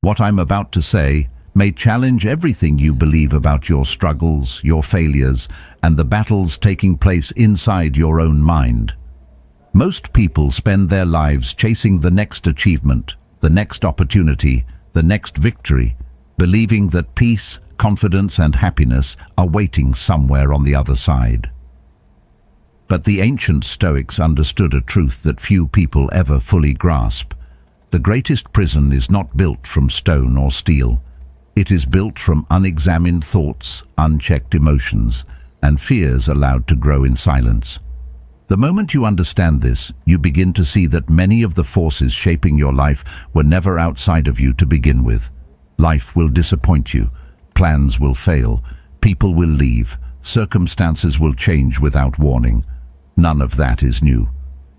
What I'm about to say may challenge everything you believe about your struggles, your failures, and the battles taking place inside your own mind. Most people spend their lives chasing the next achievement, the next opportunity, the next victory, believing that peace, confidence, and happiness are waiting somewhere on the other side. But the ancient Stoics understood a truth that few people ever fully grasp. The greatest prison is not built from stone or steel. It is built from unexamined thoughts, unchecked emotions, and fears allowed to grow in silence. The moment you understand this, you begin to see that many of the forces shaping your life were never outside of you to begin with. Life will disappoint you, plans will fail, people will leave, circumstances will change without warning. None of that is new.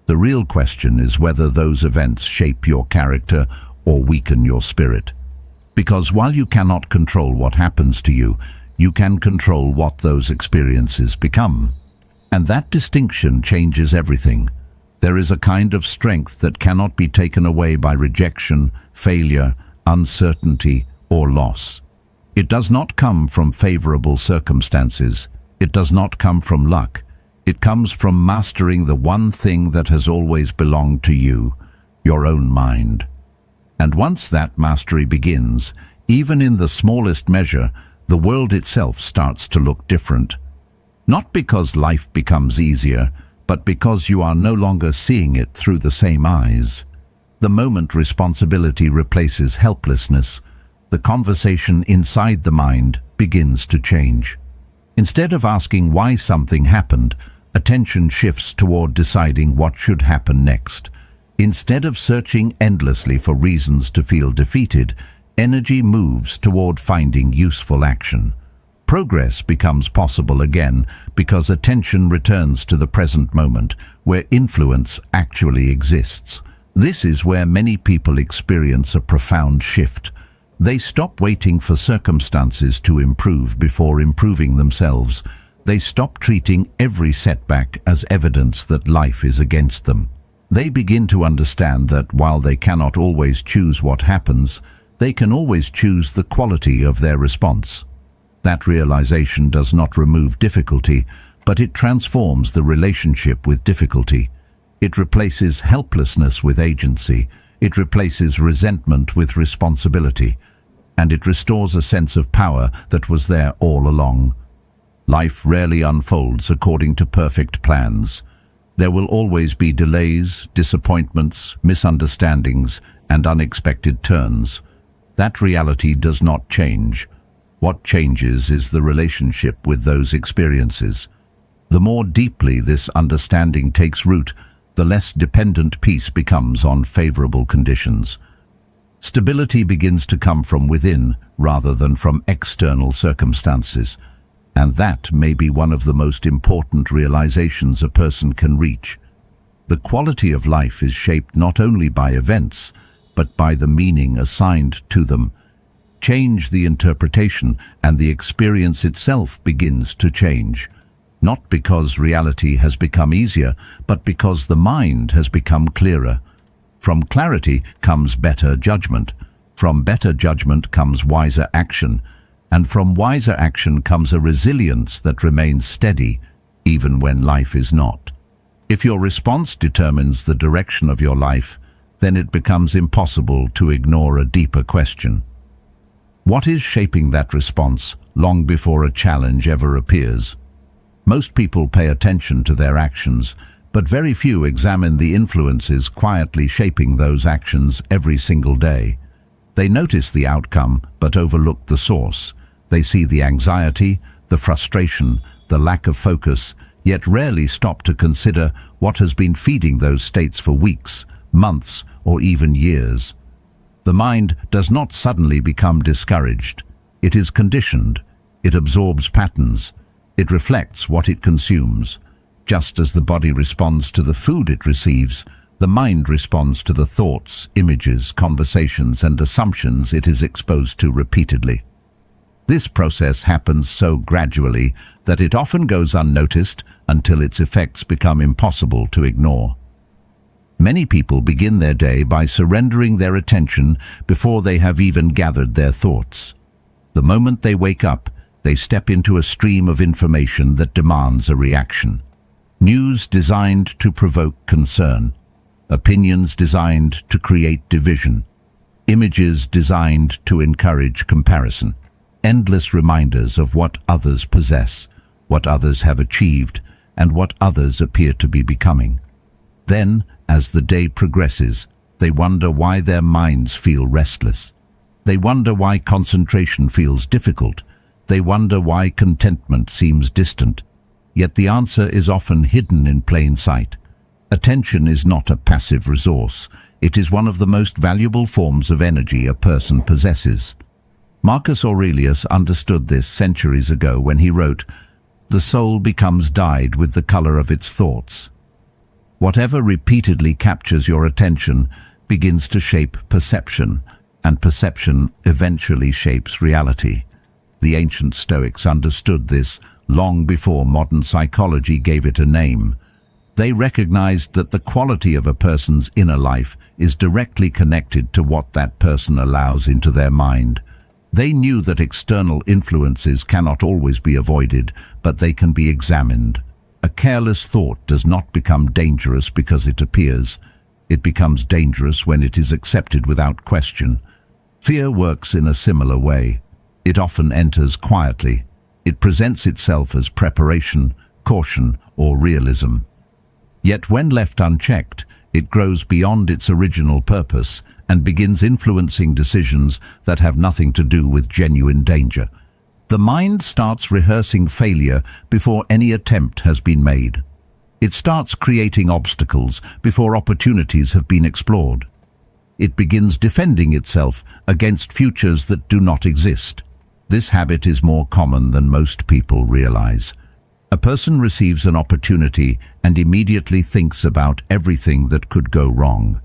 The real question is whether those events shape your character or weaken your spirit. Because while you cannot control what happens to you, you can control what those experiences become. And that distinction changes everything. There is a kind of strength that cannot be taken away by rejection, failure, uncertainty, or loss. It does not come from favorable circumstances. It does not come from luck. It comes from mastering the one thing that has always belonged to you, your own mind. And once that mastery begins, even in the smallest measure, the world itself starts to look different. Not because life becomes easier, but because you are no longer seeing it through the same eyes. The moment responsibility replaces helplessness, the conversation inside the mind begins to change. Instead of asking why something happened, attention shifts toward deciding what should happen next. Instead of searching endlessly for reasons to feel defeated, energy moves toward finding useful action. Progress becomes possible again because attention returns to the present moment, where influence actually exists. This is where many people experience a profound shift. They stop waiting for circumstances to improve before improving themselves. They stop treating every setback as evidence that life is against them. They begin to understand that while they cannot always choose what happens, they can always choose the quality of their response. That realization does not remove difficulty, but it transforms the relationship with difficulty. It replaces helplessness with agency. It replaces resentment with responsibility. And it restores a sense of power that was there all along. Life rarely unfolds according to perfect plans. There will always be delays, disappointments, misunderstandings, and unexpected turns. That reality does not change. What changes is the relationship with those experiences. The more deeply this understanding takes root, the less dependent peace becomes on favorable conditions. Stability begins to come from within rather than from external circumstances. And that may be one of the most important realizations a person can reach. The quality of life is shaped not only by events, but by the meaning assigned to them. Change the interpretation, and the experience itself begins to change. Not because reality has become easier, but because the mind has become clearer. From clarity comes better judgment. From better judgment comes wiser action. And from wiser action comes a resilience that remains steady, even when life is not. If your response determines the direction of your life, then it becomes impossible to ignore a deeper question. What is shaping that response long before a challenge ever appears? Most people pay attention to their actions, but very few examine the influences quietly shaping those actions every single day. They notice the outcome, but overlook the source. They see the anxiety, the frustration, the lack of focus, yet rarely stop to consider what has been feeding those states for weeks, months, or even years. The mind does not suddenly become discouraged. It is conditioned. It absorbs patterns. It reflects what it consumes. Just as the body responds to the food it receives, the mind responds to the thoughts, images, conversations, and assumptions it is exposed to repeatedly. This process happens so gradually that it often goes unnoticed until its effects become impossible to ignore. Many people begin their day by surrendering their attention before they have even gathered their thoughts. The moment they wake up, they step into a stream of information that demands a reaction. News designed to provoke concern. Opinions designed to create division. Images designed to encourage comparison. Endless reminders of what others possess, what others have achieved, and what others appear to be becoming. Then, as the day progresses, they wonder why their minds feel restless. They wonder why concentration feels difficult. They wonder why contentment seems distant. Yet the answer is often hidden in plain sight. Attention is not a passive resource. It is one of the most valuable forms of energy a person possesses. Marcus Aurelius understood this centuries ago when he wrote, "The soul becomes dyed with the color of its thoughts." Whatever repeatedly captures your attention begins to shape perception, and perception eventually shapes reality. The ancient Stoics understood this long before modern psychology gave it a name. They recognized that the quality of a person's inner life is directly connected to what that person allows into their mind. They knew that external influences cannot always be avoided, but they can be examined. A careless thought does not become dangerous because it appears. It becomes dangerous when it is accepted without question. Fear works in a similar way. It often enters quietly. It presents itself as preparation, caution, or realism. Yet when left unchecked, it grows beyond its original purpose and begins influencing decisions that have nothing to do with genuine danger. The mind starts rehearsing failure before any attempt has been made. It starts creating obstacles before opportunities have been explored. It begins defending itself against futures that do not exist. This habit is more common than most people realize. A person receives an opportunity and immediately thinks about everything that could go wrong.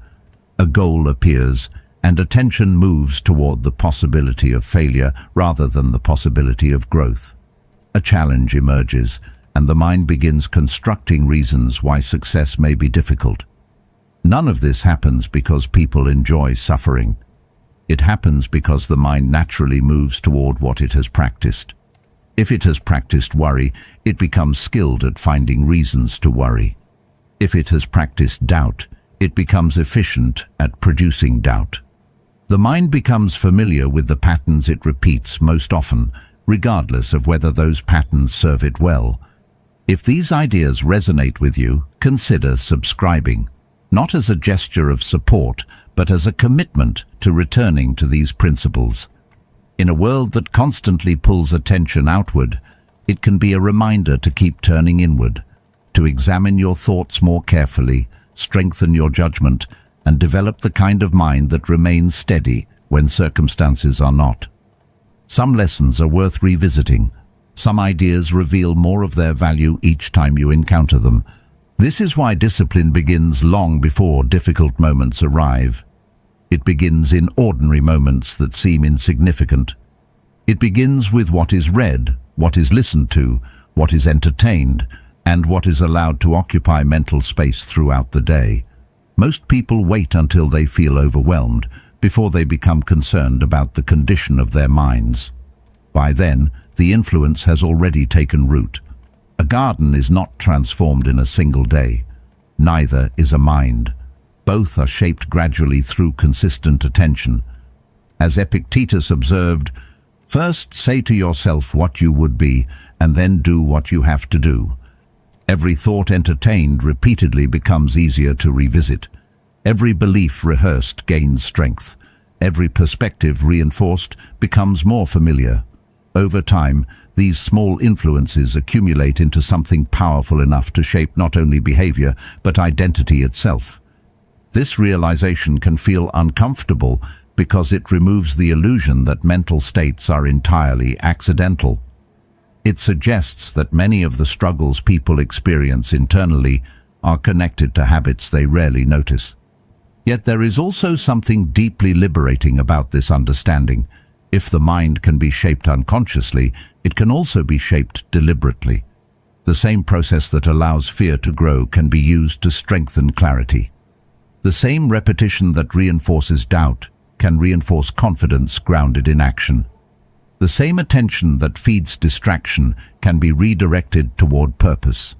A goal appears, and attention moves toward the possibility of failure rather than the possibility of growth. A challenge emerges, and the mind begins constructing reasons why success may be difficult. None of this happens because people enjoy suffering. It happens because the mind naturally moves toward what it has practiced. If it has practiced worry, it becomes skilled at finding reasons to worry. If it has practiced doubt, it becomes efficient at producing doubt. The mind becomes familiar with the patterns it repeats most often, regardless of whether those patterns serve it well. If these ideas resonate with you, consider subscribing, not as a gesture of support, but as a commitment to returning to these principles. In a world that constantly pulls attention outward, it can be a reminder to keep turning inward, to examine your thoughts more carefully, strengthen your judgment, and develop the kind of mind that remains steady when circumstances are not. Some lessons are worth revisiting. Some ideas reveal more of their value each time you encounter them. This is why discipline begins long before difficult moments arrive. It begins in ordinary moments that seem insignificant. It begins with what is read, what is listened to, what is entertained, and what is allowed to occupy mental space throughout the day. Most people wait until they feel overwhelmed before they become concerned about the condition of their minds. By then, the influence has already taken root. A garden is not transformed in a single day. Neither is a mind. Both are shaped gradually through consistent attention. As Epictetus observed, "First say to yourself what you would be, and then do what you have to do." Every thought entertained repeatedly becomes easier to revisit. Every belief rehearsed gains strength. Every perspective reinforced becomes more familiar. Over time, these small influences accumulate into something powerful enough to shape not only behavior, but identity itself. This realization can feel uncomfortable because it removes the illusion that mental states are entirely accidental. It suggests that many of the struggles people experience internally are connected to habits they rarely notice. Yet there is also something deeply liberating about this understanding. If the mind can be shaped unconsciously, it can also be shaped deliberately. The same process that allows fear to grow can be used to strengthen clarity. The same repetition that reinforces doubt can reinforce confidence grounded in action. The same attention that feeds distraction can be redirected toward purpose.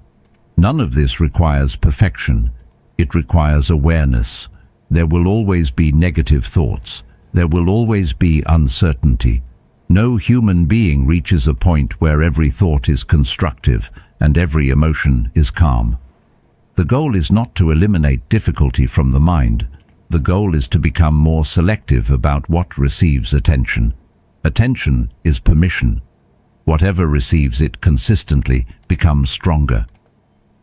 None of this requires perfection. It requires awareness. There will always be negative thoughts. There will always be uncertainty. No human being reaches a point where every thought is constructive and every emotion is calm. The goal is not to eliminate difficulty from the mind. The goal is to become more selective about what receives attention. Attention is permission. Whatever receives it consistently becomes stronger.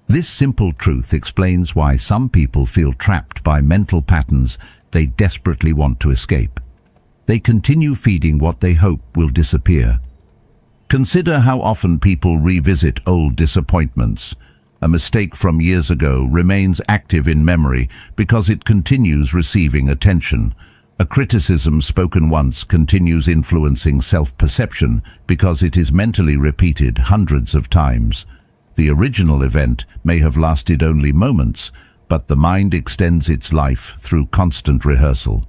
This simple truth explains why some people feel trapped by mental patterns they desperately want to escape. They continue feeding what they hope will disappear. Consider how often people revisit old disappointments. A mistake from years ago remains active in memory because it continues receiving attention. A criticism spoken once continues influencing self-perception because it is mentally repeated hundreds of times. The original event may have lasted only moments, but the mind extends its life through constant rehearsal.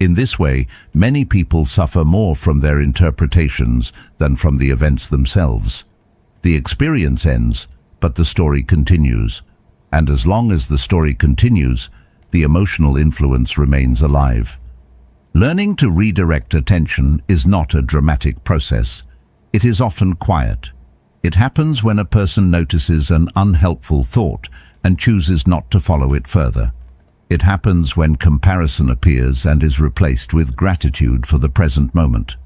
In this way, many people suffer more from their interpretations than from the events themselves. The experience ends, but the story continues. And as long as the story continues, the emotional influence remains alive. Learning to redirect attention is not a dramatic process. It is often quiet. It happens when a person notices an unhelpful thought and chooses not to follow it further. It happens when comparison appears and is replaced with gratitude for the present moment.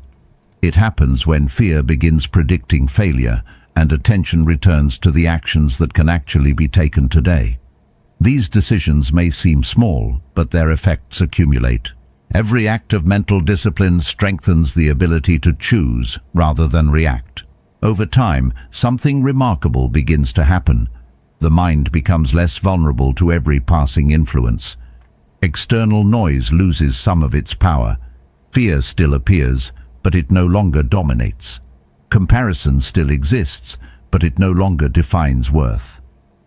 It happens when fear begins predicting failure and attention returns to the actions that can actually be taken today. These decisions may seem small, but their effects accumulate. Every act of mental discipline strengthens the ability to choose rather than react. Over time, something remarkable begins to happen. The mind becomes less vulnerable to every passing influence. External noise loses some of its power. Fear still appears, but it no longer dominates. Comparison still exists, but it no longer defines worth.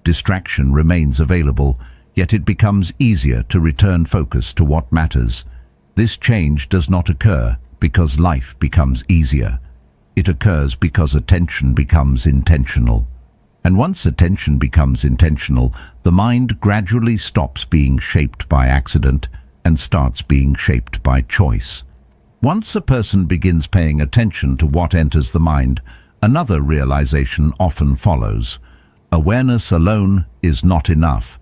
Distraction remains available, yet it becomes easier to return focus to what matters. This change does not occur because life becomes easier. It occurs because attention becomes intentional. And once attention becomes intentional, the mind gradually stops being shaped by accident and starts being shaped by choice. Once a person begins paying attention to what enters the mind, another realization often follows. Awareness alone is not enough.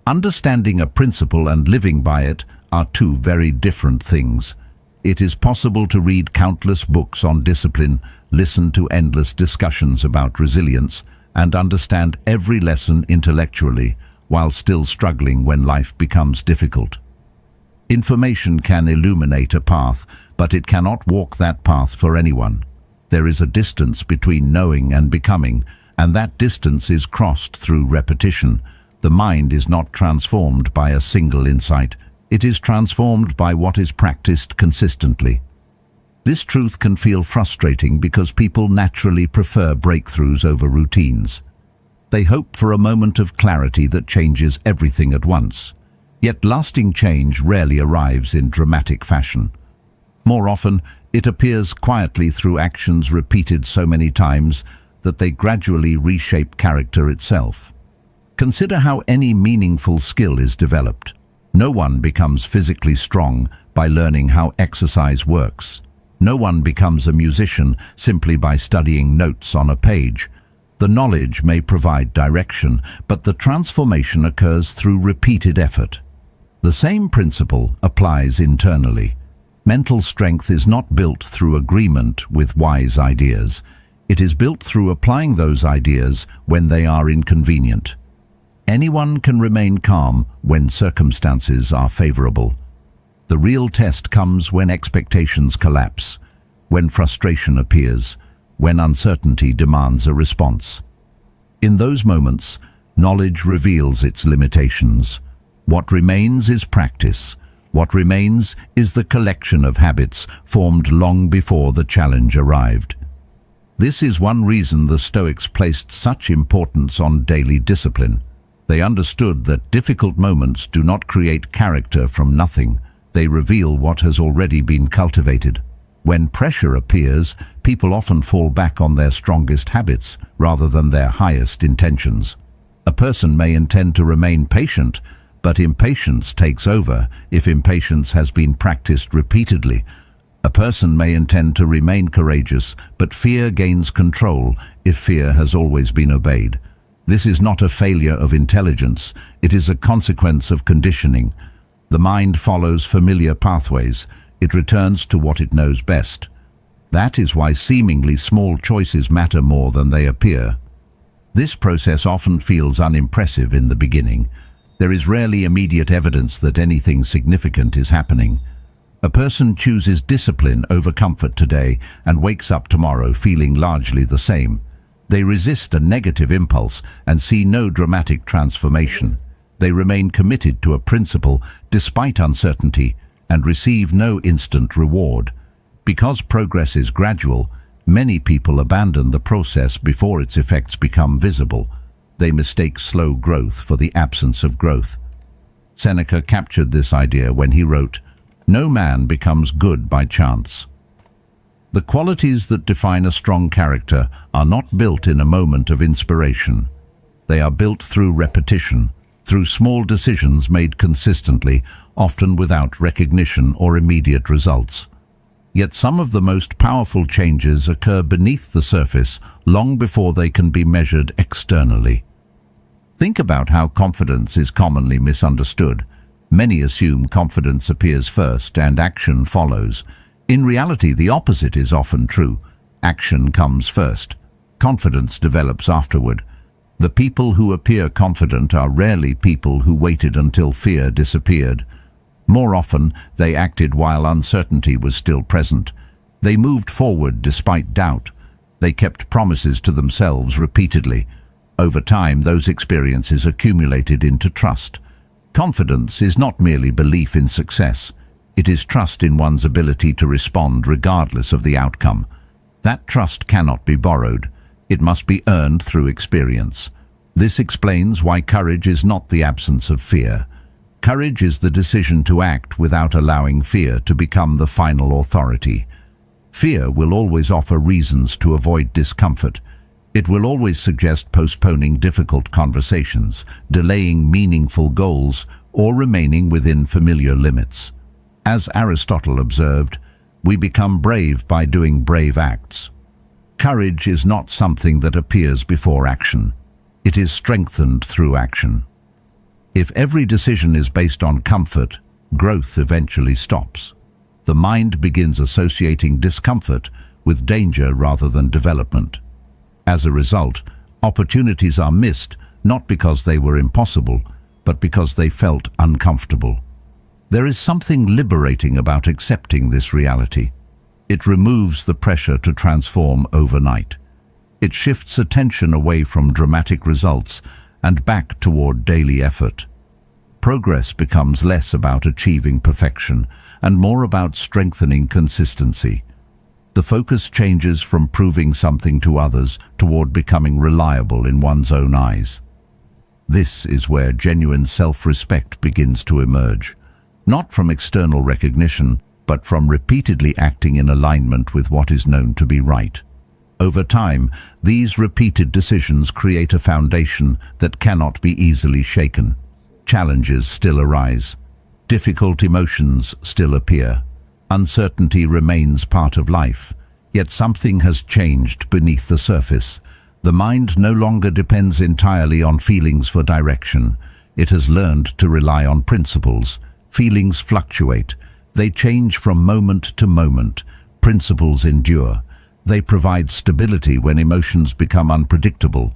Understanding a principle and living by it are two very different things. It is possible to read countless books on discipline, listen to endless discussions about resilience, and understand every lesson intellectually, while still struggling when life becomes difficult. Information can illuminate a path, but it cannot walk that path for anyone. There is a distance between knowing and becoming, and that distance is crossed through repetition. The mind is not transformed by a single insight. It is transformed by what is practiced consistently. This truth can feel frustrating because people naturally prefer breakthroughs over routines. They hope for a moment of clarity that changes everything at once. Yet lasting change rarely arrives in dramatic fashion. More often, it appears quietly through actions repeated so many times that they gradually reshape character itself. Consider how any meaningful skill is developed. No one becomes physically strong by learning how exercise works. No one becomes a musician simply by studying notes on a page. The knowledge may provide direction, but the transformation occurs through repeated effort. The same principle applies internally. Mental strength is not built through agreement with wise ideas. It is built through applying those ideas when they are inconvenient. Anyone can remain calm when circumstances are favorable. The real test comes when expectations collapse, when frustration appears, when uncertainty demands a response. In those moments, knowledge reveals its limitations. What remains is practice. What remains is the collection of habits formed long before the challenge arrived. This is one reason the Stoics placed such importance on daily discipline. They understood that difficult moments do not create character from nothing. They reveal what has already been cultivated. When pressure appears, people often fall back on their strongest habits rather than their highest intentions. A person may intend to remain patient, but impatience takes over if impatience has been practiced repeatedly. A person may intend to remain courageous, but fear gains control if fear has always been obeyed. This is not a failure of intelligence, it is a consequence of conditioning. The mind follows familiar pathways. It returns to what it knows best. That is why seemingly small choices matter more than they appear. This process often feels unimpressive in the beginning. There is rarely immediate evidence that anything significant is happening. A person chooses discipline over comfort today and wakes up tomorrow feeling largely the same. They resist a negative impulse and see no dramatic transformation. They remain committed to a principle despite uncertainty and receive no instant reward. Because progress is gradual, many people abandon the process before its effects become visible. They mistake slow growth for the absence of growth. Seneca captured this idea when he wrote, "No man becomes good by chance." The qualities that define a strong character are not built in a moment of inspiration. They are built through repetition, through small decisions made consistently, often without recognition or immediate results. Yet some of the most powerful changes occur beneath the surface long before they can be measured externally. Think about how confidence is commonly misunderstood. Many assume confidence appears first and action follows. In reality, the opposite is often true. Action comes first. Confidence develops afterward. The people who appear confident are rarely people who waited until fear disappeared. More often, they acted while uncertainty was still present. They moved forward despite doubt. They kept promises to themselves repeatedly. Over time, those experiences accumulated into trust. Confidence is not merely belief in success. It is trust in one's ability to respond regardless of the outcome. That trust cannot be borrowed. It must be earned through experience. This explains why courage is not the absence of fear. Courage is the decision to act without allowing fear to become the final authority. Fear will always offer reasons to avoid discomfort. It will always suggest postponing difficult conversations, delaying meaningful goals, or remaining within familiar limits. As Aristotle observed, we become brave by doing brave acts. Courage is not something that appears before action. It is strengthened through action. If every decision is based on comfort, growth eventually stops. The mind begins associating discomfort with danger rather than development. As a result, opportunities are missed not because they were impossible, but because they felt uncomfortable. There is something liberating about accepting this reality. It removes the pressure to transform overnight. It shifts attention away from dramatic results and back toward daily effort. Progress becomes less about achieving perfection and more about strengthening consistency. The focus changes from proving something to others toward becoming reliable in one's own eyes. This is where genuine self-respect begins to emerge, not from external recognition, but from repeatedly acting in alignment with what is known to be right. Over time, these repeated decisions create a foundation that cannot be easily shaken. Challenges still arise. Difficult emotions still appear. Uncertainty remains part of life. Yet something has changed beneath the surface. The mind no longer depends entirely on feelings for direction. It has learned to rely on principles. Feelings fluctuate. They change from moment to moment. Principles endure. They provide stability when emotions become unpredictable.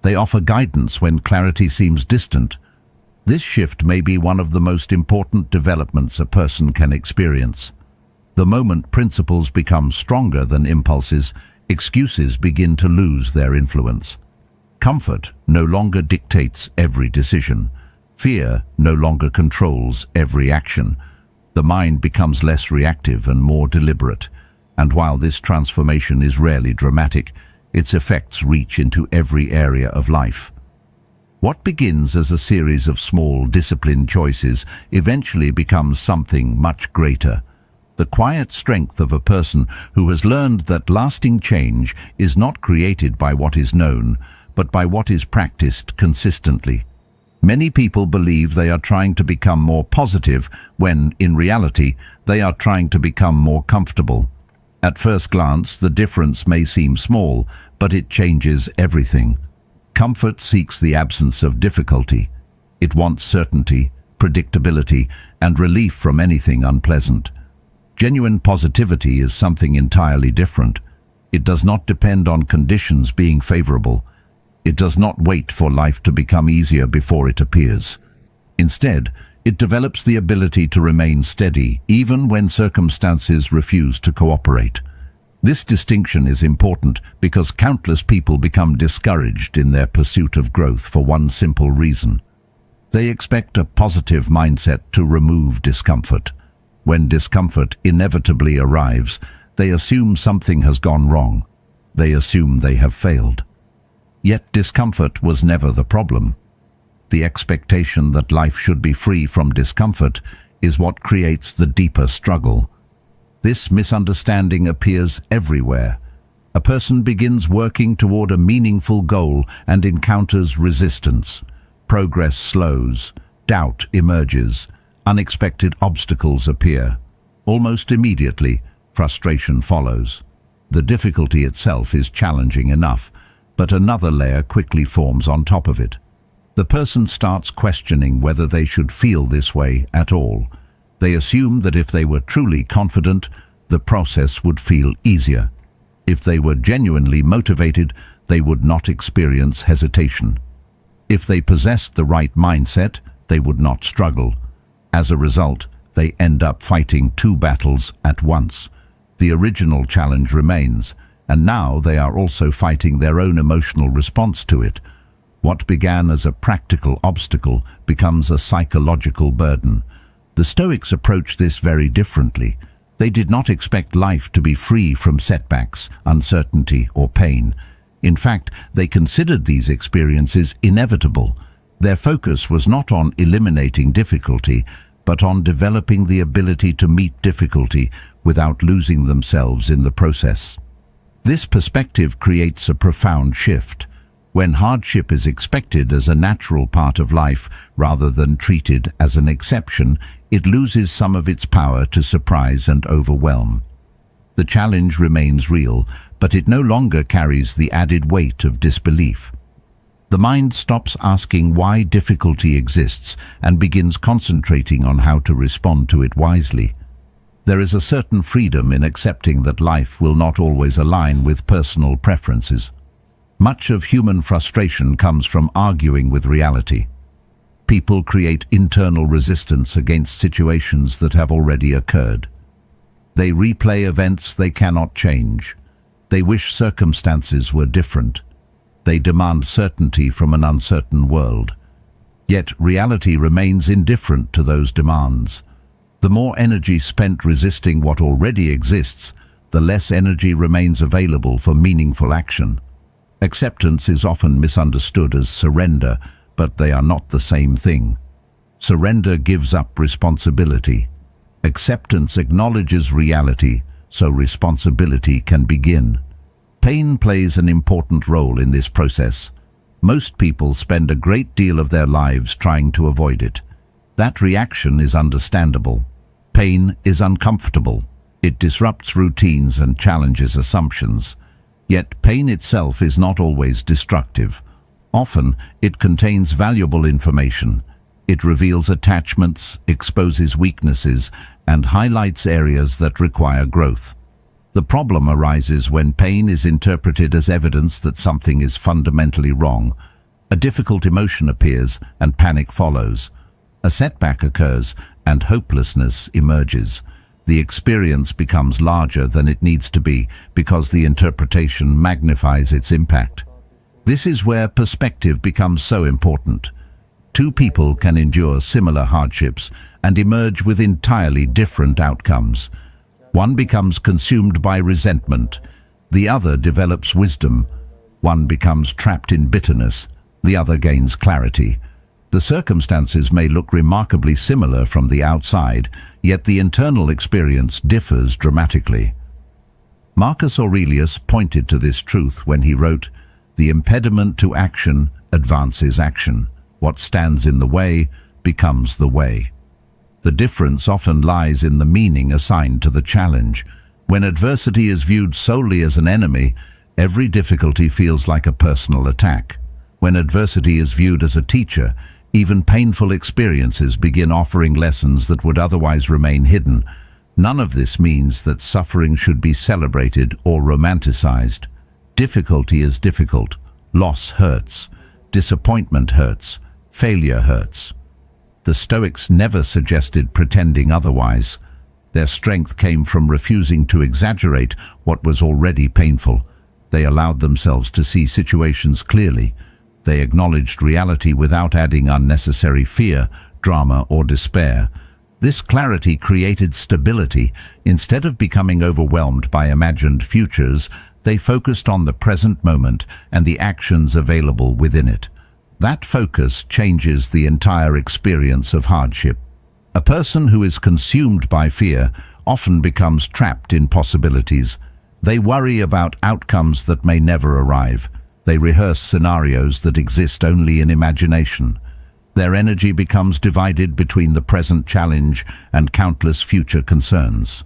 They offer guidance when clarity seems distant. This shift may be one of the most important developments a person can experience. The moment principles become stronger than impulses, excuses begin to lose their influence. Comfort no longer dictates every decision. Fear no longer controls every action. The mind becomes less reactive and more deliberate. And while this transformation is rarely dramatic, its effects reach into every area of life. What begins as a series of small, disciplined choices eventually becomes something much greater. The quiet strength of a person who has learned that lasting change is not created by what is known, but by what is practiced consistently. Many people believe they are trying to become more positive when, in reality, they are trying to become more comfortable. At first glance, the difference may seem small, but it changes everything. Comfort seeks the absence of difficulty. It wants certainty, predictability, and relief from anything unpleasant. Genuine positivity is something entirely different. It does not depend on conditions being favorable. It does not wait for life to become easier before it appears. Instead, it develops the ability to remain steady even when circumstances refuse to cooperate. This distinction is important because countless people become discouraged in their pursuit of growth for one simple reason. They expect a positive mindset to remove discomfort. When discomfort inevitably arrives, they assume something has gone wrong. They assume they have failed. Yet discomfort was never the problem. The expectation that life should be free from discomfort is what creates the deeper struggle. This misunderstanding appears everywhere. A person begins working toward a meaningful goal and encounters resistance. Progress slows, doubt emerges, unexpected obstacles appear. Almost immediately, frustration follows. The difficulty itself is challenging enough, but another layer quickly forms on top of it. The person starts questioning whether they should feel this way at all. They assume that if they were truly confident, the process would feel easier. If they were genuinely motivated, they would not experience hesitation. If they possessed the right mindset, they would not struggle. As a result, they end up fighting two battles at once. The original challenge remains, and now they are also fighting their own emotional response to it. What began as a practical obstacle becomes a psychological burden. The Stoics approach this very differently. They did not expect life to be free from setbacks, uncertainty, or pain. In fact, they considered these experiences inevitable. Their focus was not on eliminating difficulty, but on developing the ability to meet difficulty without losing themselves in the process. This perspective creates a profound shift. When hardship is expected as a natural part of life rather than treated as an exception, it loses some of its power to surprise and overwhelm. The challenge remains real, but it no longer carries the added weight of disbelief. The mind stops asking why difficulty exists and begins concentrating on how to respond to it wisely. There is a certain freedom in accepting that life will not always align with personal preferences. Much of human frustration comes from arguing with reality. People create internal resistance against situations that have already occurred. They replay events they cannot change. They wish circumstances were different. They demand certainty from an uncertain world. Yet reality remains indifferent to those demands. The more energy spent resisting what already exists, the less energy remains available for meaningful action. Acceptance is often misunderstood as surrender, but they are not the same thing. Surrender gives up responsibility. Acceptance acknowledges reality, so responsibility can begin. Pain plays an important role in this process. Most people spend a great deal of their lives trying to avoid it. That reaction is understandable. Pain is uncomfortable. It disrupts routines and challenges assumptions. Yet pain itself is not always destructive. Often, it contains valuable information. It reveals attachments, exposes weaknesses, and highlights areas that require growth. The problem arises when pain is interpreted as evidence that something is fundamentally wrong. A difficult emotion appears and panic follows. A setback occurs and hopelessness emerges. The experience becomes larger than it needs to be because the interpretation magnifies its impact. This is where perspective becomes so important. Two people can endure similar hardships and emerge with entirely different outcomes. One becomes consumed by resentment. The other develops wisdom. One becomes trapped in bitterness. The other gains clarity. The circumstances may look remarkably similar from the outside, yet the internal experience differs dramatically. Marcus Aurelius pointed to this truth when he wrote, "The impediment to action advances action. What stands in the way becomes the way." The difference often lies in the meaning assigned to the challenge. When adversity is viewed solely as an enemy, every difficulty feels like a personal attack. When adversity is viewed as a teacher, even painful experiences begin offering lessons that would otherwise remain hidden. None of this means that suffering should be celebrated or romanticized. Difficulty is difficult. Loss hurts. Disappointment hurts. Failure hurts. The Stoics never suggested pretending otherwise. Their strength came from refusing to exaggerate what was already painful. They allowed themselves to see situations clearly. They acknowledged reality without adding unnecessary fear, drama, or despair. This clarity created stability. Instead of becoming overwhelmed by imagined futures, they focused on the present moment and the actions available within it. That focus changes the entire experience of hardship. A person who is consumed by fear often becomes trapped in possibilities. They worry about outcomes that may never arrive. They rehearse scenarios that exist only in imagination. Their energy becomes divided between the present challenge and countless future concerns.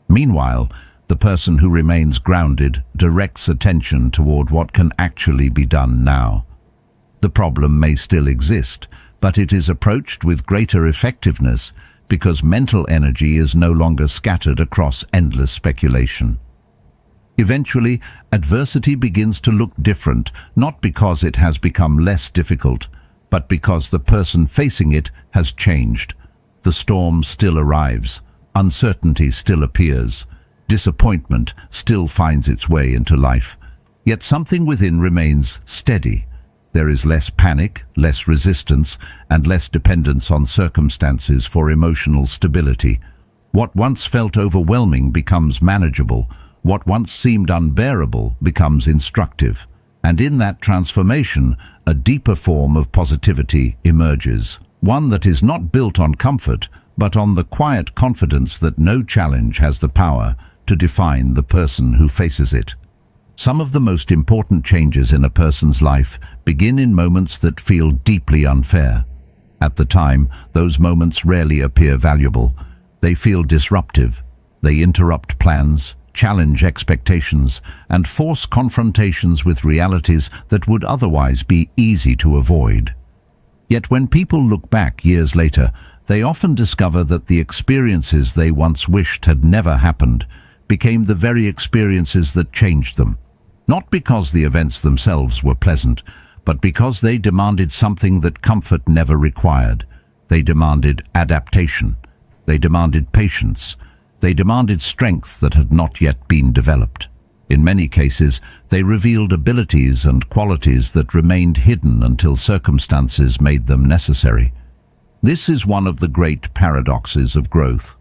Meanwhile, the person who remains grounded directs attention toward what can actually be done now. The problem may still exist, but it is approached with greater effectiveness because mental energy is no longer scattered across endless speculation. Eventually, adversity begins to look different, not because it has become less difficult, but because the person facing it has changed. The storm still arrives, uncertainty still appears, disappointment still finds its way into life, yet something within remains steady. There is less panic, less resistance, and less dependence on circumstances for emotional stability. What once felt overwhelming becomes manageable. What once seemed unbearable becomes instructive. And in that transformation, a deeper form of positivity emerges. One that is not built on comfort, but on the quiet confidence that no challenge has the power to define the person who faces it. Some of the most important changes in a person's life begin in moments that feel deeply unfair. At the time, those moments rarely appear valuable. They feel disruptive. They interrupt plans, challenge expectations, and force confrontations with realities that would otherwise be easy to avoid. Yet when people look back years later, they often discover that the experiences they once wished had never happened became the very experiences that changed them. Not because the events themselves were pleasant, but because they demanded something that comfort never required. They demanded adaptation. They demanded patience. They demanded strength that had not yet been developed. In many cases, they revealed abilities and qualities that remained hidden until circumstances made them necessary. This is one of the great paradoxes of growth.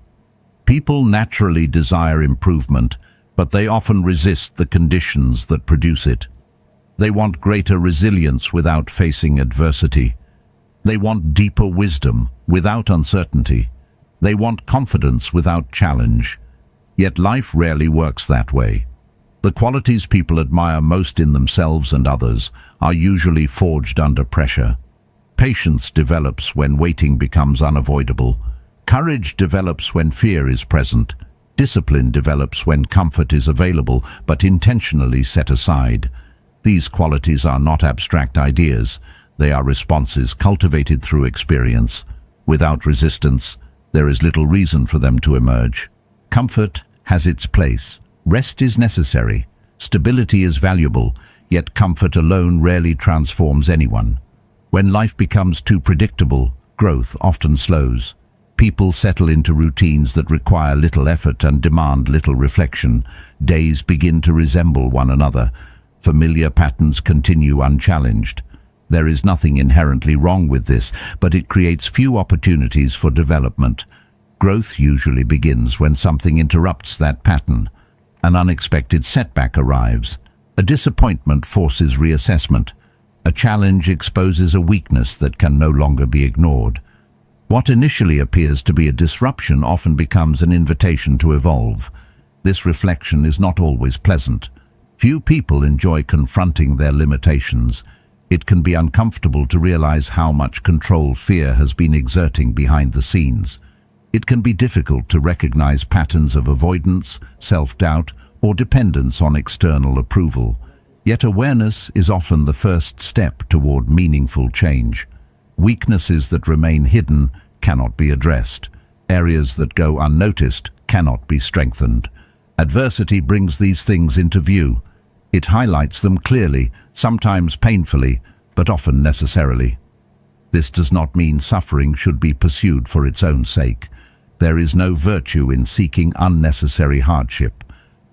People naturally desire improvement, but they often resist the conditions that produce it. They want greater resilience without facing adversity. They want deeper wisdom without uncertainty. They want confidence without challenge. Yet life rarely works that way. The qualities people admire most in themselves and others are usually forged under pressure. Patience develops when waiting becomes unavoidable. Courage develops when fear is present. Discipline develops when comfort is available but intentionally set aside. These qualities are not abstract ideas. They are responses cultivated through experience. Without resistance, there is little reason for them to emerge. Comfort has its place. Rest is necessary. Stability is valuable, yet comfort alone rarely transforms anyone. When life becomes too predictable, growth often slows. People settle into routines that require little effort and demand little reflection. Days begin to resemble one another. Familiar patterns continue unchallenged. There is nothing inherently wrong with this, but it creates few opportunities for development. Growth usually begins when something interrupts that pattern. An unexpected setback arrives. A disappointment forces reassessment. A challenge exposes a weakness that can no longer be ignored. What initially appears to be a disruption often becomes an invitation to evolve. This reflection is not always pleasant. Few people enjoy confronting their limitations. It can be uncomfortable to realize how much control fear has been exerting behind the scenes. It can be difficult to recognize patterns of avoidance, self-doubt, or dependence on external approval. Yet awareness is often the first step toward meaningful change. Weaknesses that remain hidden cannot be addressed. Areas that go unnoticed cannot be strengthened. Adversity brings these things into view. It highlights them clearly, sometimes painfully, but often necessarily. This does not mean suffering should be pursued for its own sake. There is no virtue in seeking unnecessary hardship.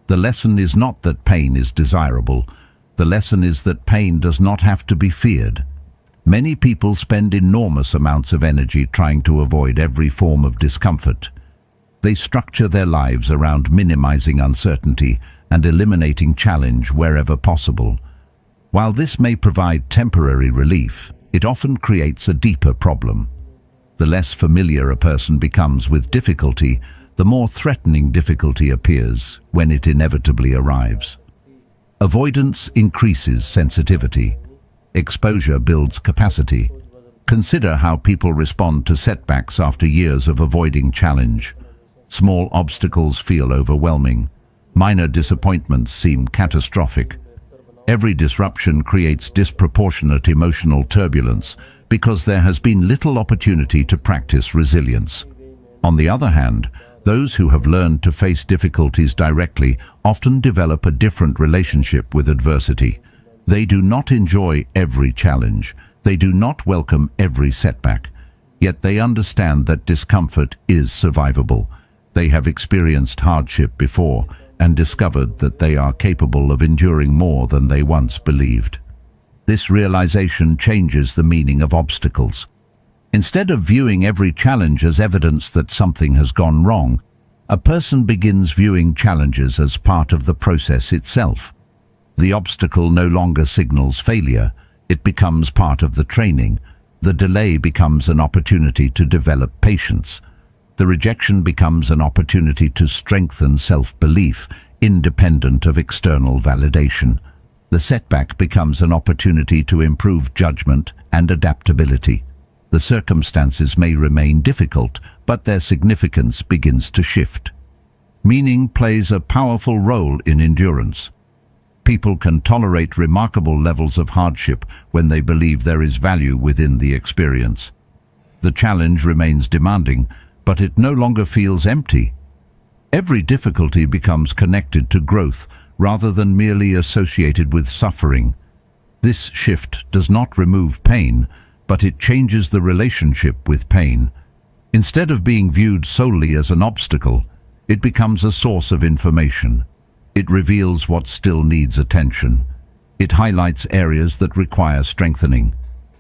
The lesson is not that pain is desirable. The lesson is that pain does not have to be feared. Many people spend enormous amounts of energy trying to avoid every form of discomfort. They structure their lives around minimizing uncertainty and eliminating challenge wherever possible. While this may provide temporary relief, it often creates a deeper problem. The less familiar a person becomes with difficulty, the more threatening difficulty appears when it inevitably arrives. Avoidance increases sensitivity. Exposure builds capacity. Consider how people respond to setbacks after years of avoiding challenge. Small obstacles feel overwhelming. Minor disappointments seem catastrophic. Every disruption creates disproportionate emotional turbulence because there has been little opportunity to practice resilience. On the other hand, those who have learned to face difficulties directly often develop a different relationship with adversity. They do not enjoy every challenge. They do not welcome every setback. Yet they understand that discomfort is survivable. They have experienced hardship before and discovered that they are capable of enduring more than they once believed. This realization changes the meaning of obstacles. Instead of viewing every challenge as evidence that something has gone wrong, a person begins viewing challenges as part of the process itself. The obstacle no longer signals failure. It becomes part of the training. The delay becomes an opportunity to develop patience. The rejection becomes an opportunity to strengthen self-belief, independent of external validation. The setback becomes an opportunity to improve judgment and adaptability. The circumstances may remain difficult, but their significance begins to shift. Meaning plays a powerful role in endurance. People can tolerate remarkable levels of hardship when they believe there is value within the experience. The challenge remains demanding, but it no longer feels empty. Every difficulty becomes connected to growth rather than merely associated with suffering. This shift does not remove pain, but it changes the relationship with pain. Instead of being viewed solely as an obstacle, it becomes a source of information. It reveals what still needs attention. It highlights areas that require strengthening.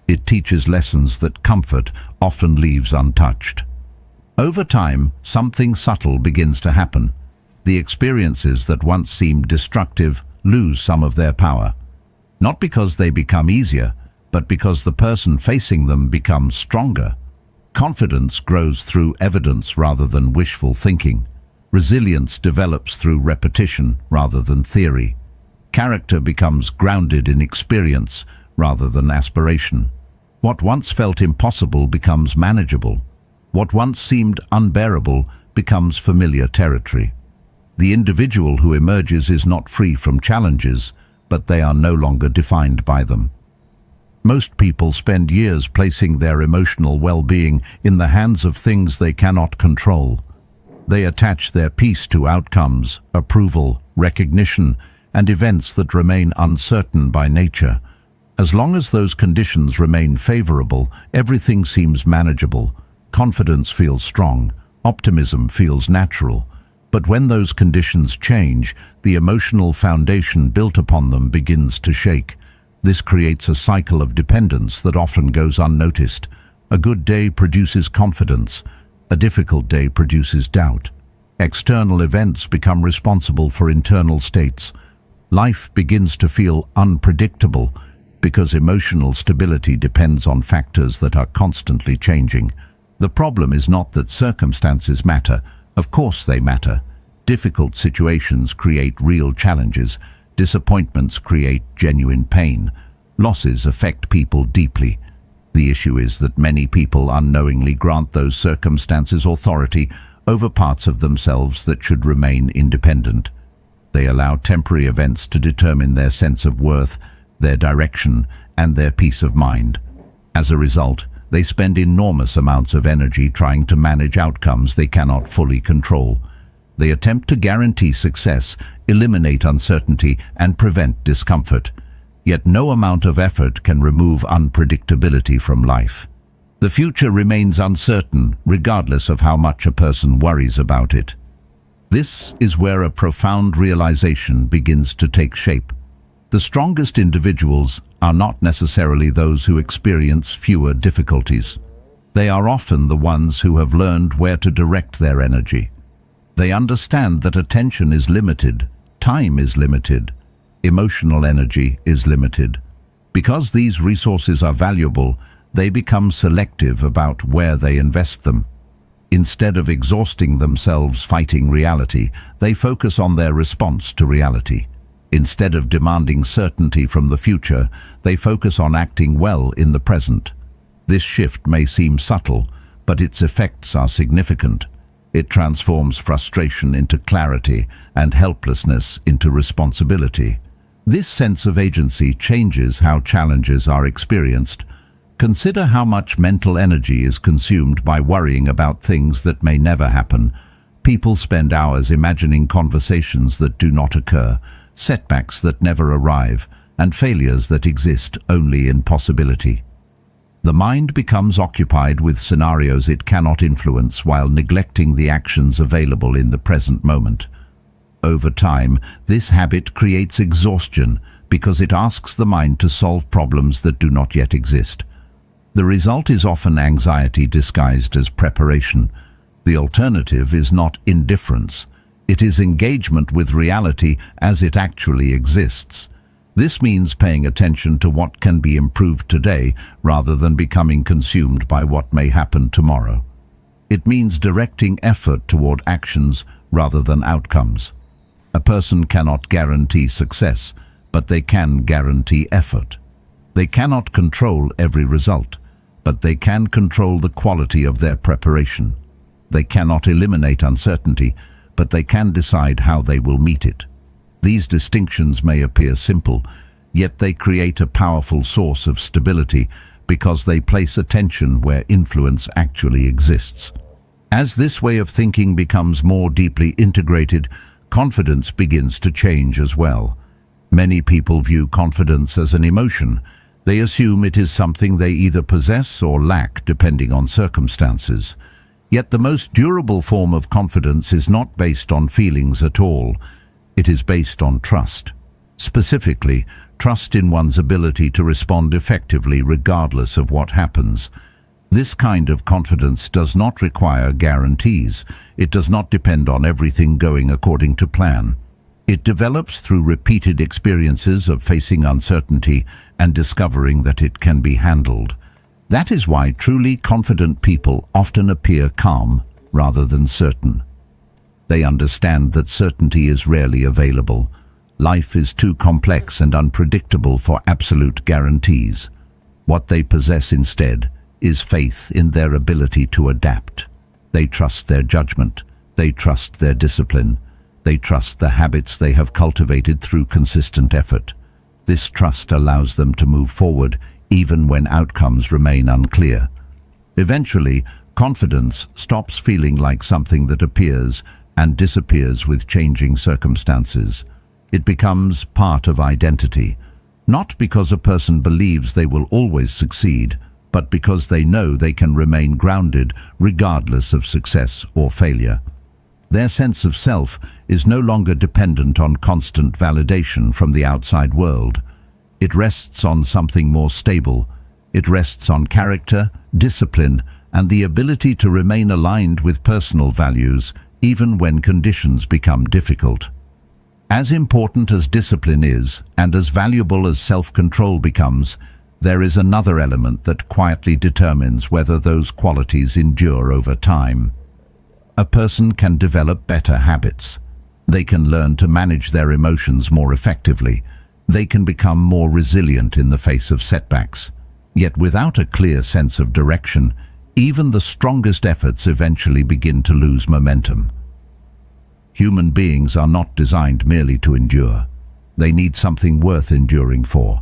It teaches lessons that comfort often leaves untouched. Over time, something subtle begins to happen. The experiences that once seemed destructive lose some of their power. Not because they become easier, but because the person facing them becomes stronger. Confidence grows through evidence rather than wishful thinking. Resilience develops through repetition rather than theory. Character becomes grounded in experience rather than aspiration. What once felt impossible becomes manageable. What once seemed unbearable becomes familiar territory. The individual who emerges is not free from challenges, but they are no longer defined by them. Most people spend years placing their emotional well-being in the hands of things they cannot control. They attach their peace to outcomes, approval, recognition, and events that remain uncertain by nature. As long as those conditions remain favorable, everything seems manageable. Confidence feels strong, optimism feels natural. But when those conditions change, the emotional foundation built upon them begins to shake. This creates a cycle of dependence that often goes unnoticed. A good day produces confidence. A difficult day produces doubt. External events become responsible for internal states. Life begins to feel unpredictable. because emotional stability depends on factors that are constantly changing. The problem is not that circumstances matter. Of course they matter. Difficult situations create real challenges. Disappointments create genuine pain. Losses affect people deeply. The issue is that many people unknowingly grant those circumstances authority over parts of themselves that should remain independent. They allow temporary events to determine their sense of worth, their direction, and their peace of mind. As a result, they spend enormous amounts of energy trying to manage outcomes they cannot fully control. They attempt to guarantee success, eliminate uncertainty, and prevent discomfort. Yet no amount of effort can remove unpredictability from life. The future remains uncertain, regardless of how much a person worries about it. This is where a profound realization begins to take shape. The strongest individuals are not necessarily those who experience fewer difficulties. They are often the ones who have learned where to direct their energy. They understand that attention is limited, time is limited, emotional energy is limited. Because these resources are valuable, they become selective about where they invest them. Instead of exhausting themselves fighting reality, they focus on their response to reality. Instead of demanding certainty from the future, they focus on acting well in the present. This shift may seem subtle, but its effects are significant. It transforms frustration into clarity and helplessness into responsibility. This sense of agency changes how challenges are experienced. Consider how much mental energy is consumed by worrying about things that may never happen. People spend hours imagining conversations that do not occur, setbacks that never arrive, and failures that exist only in possibility. The mind becomes occupied with scenarios it cannot influence while neglecting the actions available in the present moment. Over time, this habit creates exhaustion because it asks the mind to solve problems that do not yet exist. The result is often anxiety disguised as preparation. The alternative is not indifference. It is engagement with reality as it actually exists. This means paying attention to what can be improved today rather than becoming consumed by what may happen tomorrow. It means directing effort toward actions rather than outcomes. A person cannot guarantee success, but they can guarantee effort. They cannot control every result, but they can control the quality of their preparation. They cannot eliminate uncertainty, but they can decide how they will meet it. These distinctions may appear simple, yet they create a powerful source of stability because they place attention where influence actually exists. As this way of thinking becomes more deeply integrated, confidence begins to change as well. Many people view confidence as an emotion. They assume it is something they either possess or lack depending on circumstances. Yet the most durable form of confidence is not based on feelings at all. It is based on trust. Specifically, trust in one's ability to respond effectively regardless of what happens. This kind of confidence does not require guarantees. It does not depend on everything going according to plan. It develops through repeated experiences of facing uncertainty and discovering that it can be handled. That is why truly confident people often appear calm rather than certain. They understand that certainty is rarely available. Life is too complex and unpredictable for absolute guarantees. What they possess instead is faith in their ability to adapt. They trust their judgment. They trust their discipline. They trust the habits they have cultivated through consistent effort. This trust allows them to move forward even when outcomes remain unclear. Eventually, confidence stops feeling like something that appears and disappears with changing circumstances. It becomes part of identity, not because a person believes they will always succeed, but because they know they can remain grounded regardless of success or failure. Their sense of self is no longer dependent on constant validation from the outside world. It rests on something more stable. It rests on character, discipline, and the ability to remain aligned with personal values even when conditions become difficult. As important as discipline is, and as valuable as self-control becomes, there is another element that quietly determines whether those qualities endure over time. A person can develop better habits. They can learn to manage their emotions more effectively. They can become more resilient in the face of setbacks. Yet without a clear sense of direction, even the strongest efforts eventually begin to lose momentum. Human beings are not designed merely to endure. They need something worth enduring for.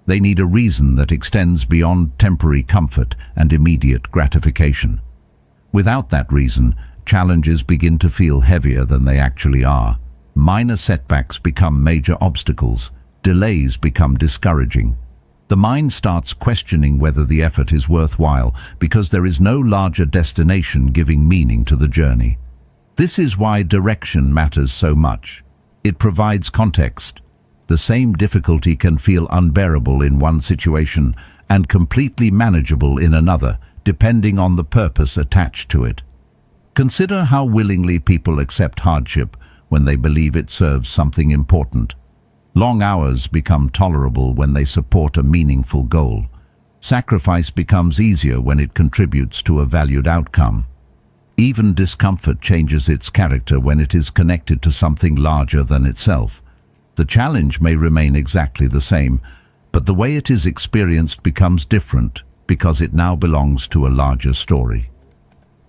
They need a reason that extends beyond temporary comfort and immediate gratification. Without that reason, challenges begin to feel heavier than they actually are. Minor setbacks become major obstacles. Delays become discouraging. The mind starts questioning whether the effort is worthwhile because there is no larger destination giving meaning to the journey. This is why direction matters so much. It provides context. The same difficulty can feel unbearable in one situation and completely manageable in another, depending on the purpose attached to it. Consider how willingly people accept hardship when they believe it serves something important. Long hours become tolerable when they support a meaningful goal. Sacrifice becomes easier when it contributes to a valued outcome. Even discomfort changes its character when it is connected to something larger than itself. The challenge may remain exactly the same, but the way it is experienced becomes different because it now belongs to a larger story.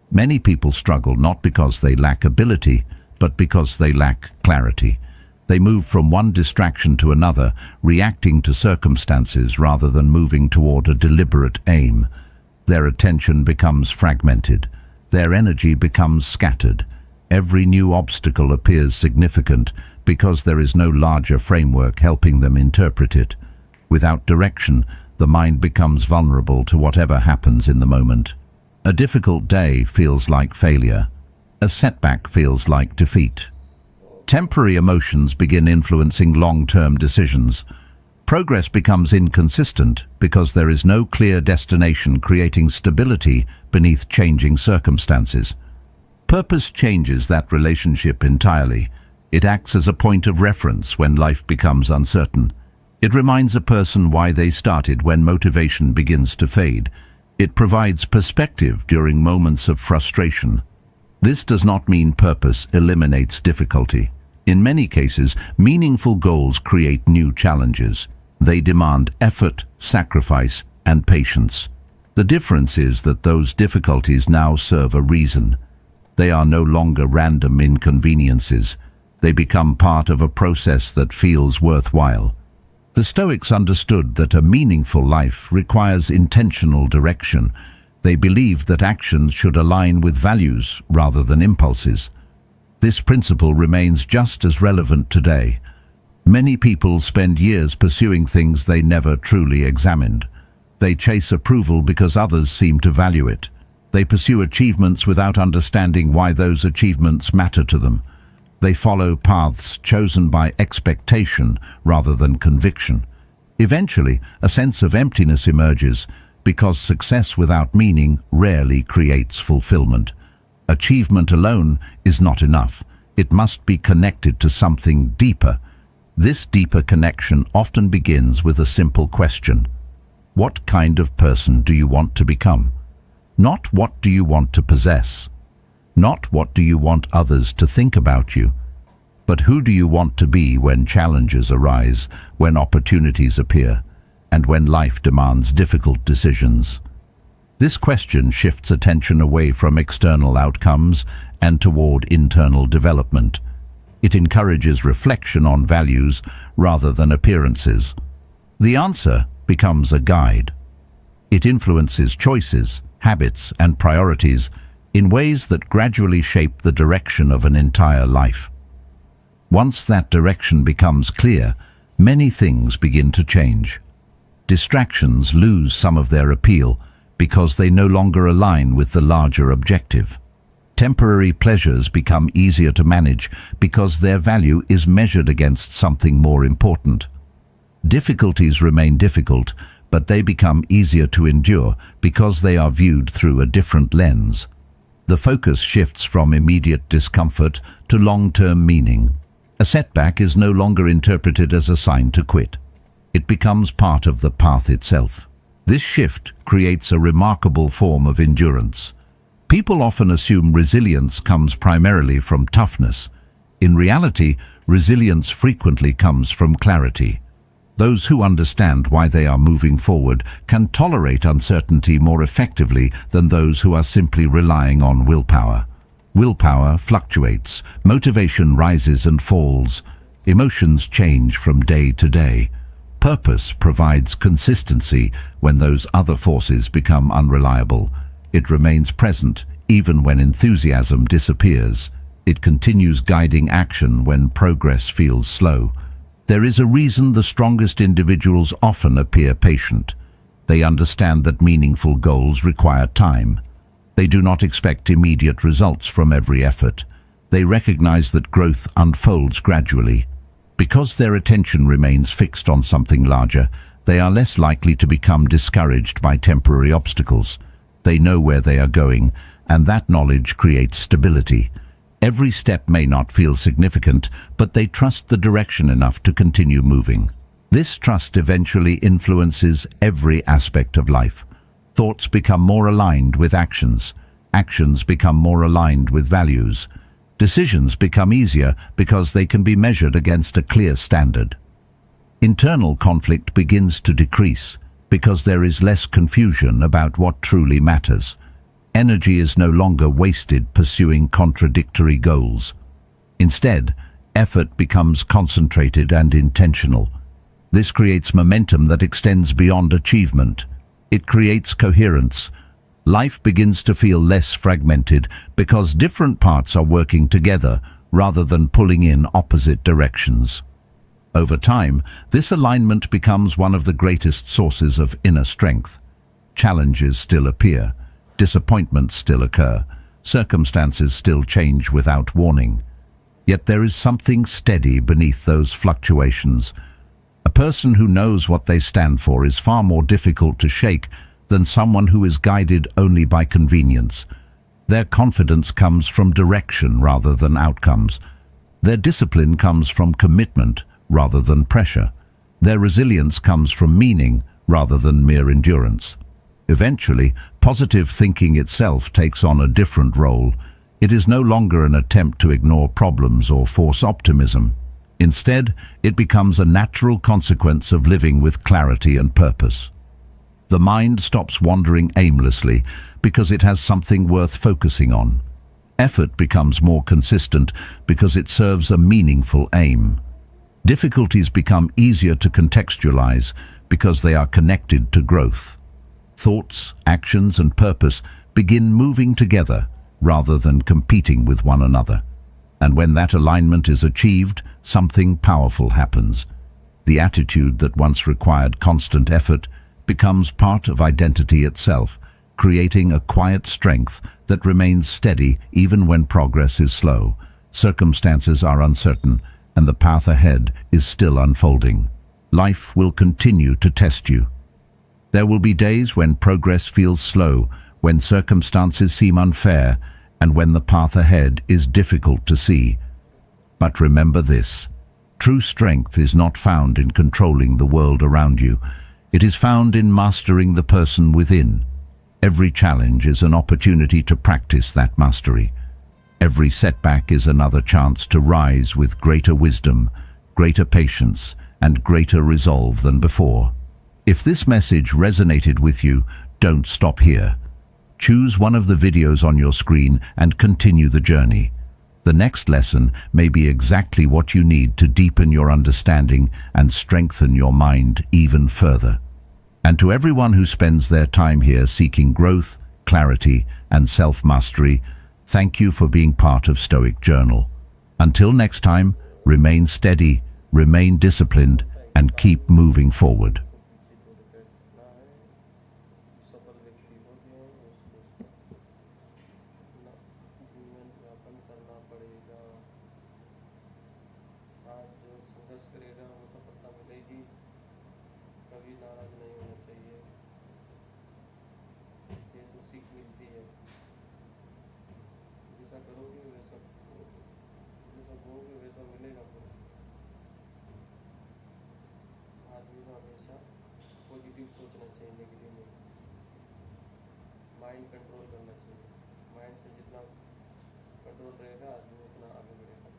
Many people struggle not because they lack ability, but because they lack clarity. They move from one distraction to another, reacting to circumstances rather than moving toward a deliberate aim. Their attention becomes fragmented. Their energy becomes scattered. Every new obstacle appears significant because there is no larger framework helping them interpret it. Without direction, the mind becomes vulnerable to whatever happens in the moment. A difficult day feels like failure. A setback feels like defeat. Temporary emotions begin influencing long-term decisions. Progress becomes inconsistent because there is no clear destination creating stability beneath changing circumstances. Purpose changes that relationship entirely. It acts as a point of reference when life becomes uncertain. It reminds a person why they started when motivation begins to fade. It provides perspective during moments of frustration. This does not mean purpose eliminates difficulty. In many cases, meaningful goals create new challenges. They demand effort, sacrifice, and patience. The difference is that those difficulties now serve a reason. They are no longer random inconveniences. They become part of a process that feels worthwhile. The Stoics understood that a meaningful life requires intentional direction. They believed that actions should align with values rather than impulses. This principle remains just as relevant today. Many people spend years pursuing things they never truly examined. They chase approval because others seem to value it. They pursue achievements without understanding why those achievements matter to them. They follow paths chosen by expectation rather than conviction. Eventually, a sense of emptiness emerges because success without meaning rarely creates fulfillment. Achievement alone is not enough. It must be connected to something deeper. This deeper connection often begins with a simple question. What kind of person do you want to become? Not what do you want to possess? Not what do you want others to think about you? But who do you want to be when challenges arise, when opportunities appear, and when life demands difficult decisions? This question shifts attention away from external outcomes and toward internal development. It encourages reflection on values rather than appearances. The answer becomes a guide. It influences choices, habits, and priorities in ways that gradually shape the direction of an entire life. Once that direction becomes clear, many things begin to change. Distractions lose some of their appeal because they no longer align with the larger objective. Temporary pleasures become easier to manage because their value is measured against something more important. Difficulties remain difficult, but they become easier to endure because they are viewed through a different lens. The focus shifts from immediate discomfort to long-term meaning. A setback is no longer interpreted as a sign to quit. It becomes part of the path itself. This shift creates a remarkable form of endurance. People often assume resilience comes primarily from toughness. In reality, resilience frequently comes from clarity. Those who understand why they are moving forward can tolerate uncertainty more effectively than those who are simply relying on willpower. Willpower fluctuates, motivation rises and falls, emotions change from day to day. Purpose provides consistency when those other forces become unreliable. It remains present even when enthusiasm disappears. It continues guiding action when progress feels slow. There is a reason the strongest individuals often appear patient. They understand that meaningful goals require time. They do not expect immediate results from every effort. They recognize that growth unfolds gradually. Because their attention remains fixed on something larger, they are less likely to become discouraged by temporary obstacles. They know where they are going, and that knowledge creates stability. Every step may not feel significant, but they trust the direction enough to continue moving. This trust eventually influences every aspect of life. Thoughts become more aligned with actions. Actions become more aligned with values. Decisions become easier because they can be measured against a clear standard. Internal conflict begins to decrease because there is less confusion about what truly matters. Energy is no longer wasted pursuing contradictory goals. Instead, effort becomes concentrated and intentional. This creates momentum that extends beyond achievement. It creates coherence. Life begins to feel less fragmented because different parts are working together rather than pulling in opposite directions. Over time, this alignment becomes one of the greatest sources of inner strength. Challenges still appear. Disappointments still occur. Circumstances still change without warning. Yet there is something steady beneath those fluctuations. A person who knows what they stand for is far more difficult to shake than someone who is guided only by convenience. Their confidence comes from direction rather than outcomes. Their discipline comes from commitment rather than pressure. Their resilience comes from meaning rather than mere endurance. Eventually, positive thinking itself takes on a different role. It is no longer an attempt to ignore problems or force optimism. Instead, it becomes a natural consequence of living with clarity and purpose. The mind stops wandering aimlessly because it has something worth focusing on. Effort becomes more consistent because it serves a meaningful aim. Difficulties become easier to contextualize because they are connected to growth. Thoughts, actions, and purpose begin moving together rather than competing with one another. And when that alignment is achieved, something powerful happens. The attitude that once required constant effort becomes part of identity itself, creating a quiet strength that remains steady even when progress is slow, circumstances are uncertain, and the path ahead is still unfolding. Life will continue to test you. There will be days when progress feels slow, when circumstances seem unfair, and when the path ahead is difficult to see. But remember this: true strength is not found in controlling the world around you. It is found in mastering the person within. Every challenge is an opportunity to practice that mastery. Every setback is another chance to rise with greater wisdom, greater patience, and greater resolve than before. If this message resonated with you, don't stop here. Choose one of the videos on your screen and continue the journey. The next lesson may be exactly what you need to deepen your understanding and strengthen your mind even further. And to everyone who spends their time here seeking growth, clarity, and self-mastery, thank you for being part of Stoic Journal. Until next time, remain steady, remain disciplined, and keep moving forward. सफल व्यक्ति हो गया उसको जीवन यापन करना पड़ेगा। आज जो संघर्ष करेगा वो सफलता मिलेगी। कभी नाराज नहीं होना चाहिए, ये तो सीख मिलती है। जैसा करोगे वैसा, जैसा बोओगे वैसा मिलेगा। आदमी को हमेशा पॉजिटिव सोचना चाहिए, नेगेटिव नहीं। माइंड कंट्रोल करना चाहिए, माइंड पे जितना कंट्रोल रहेगा आदमी उतना आगे बढ़ेगा।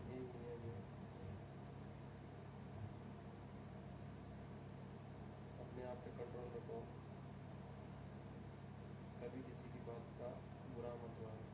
यही नियम है, अपने आप पे कंट्रोल रखो, कभी किसी की बात का बुरा मत मानो।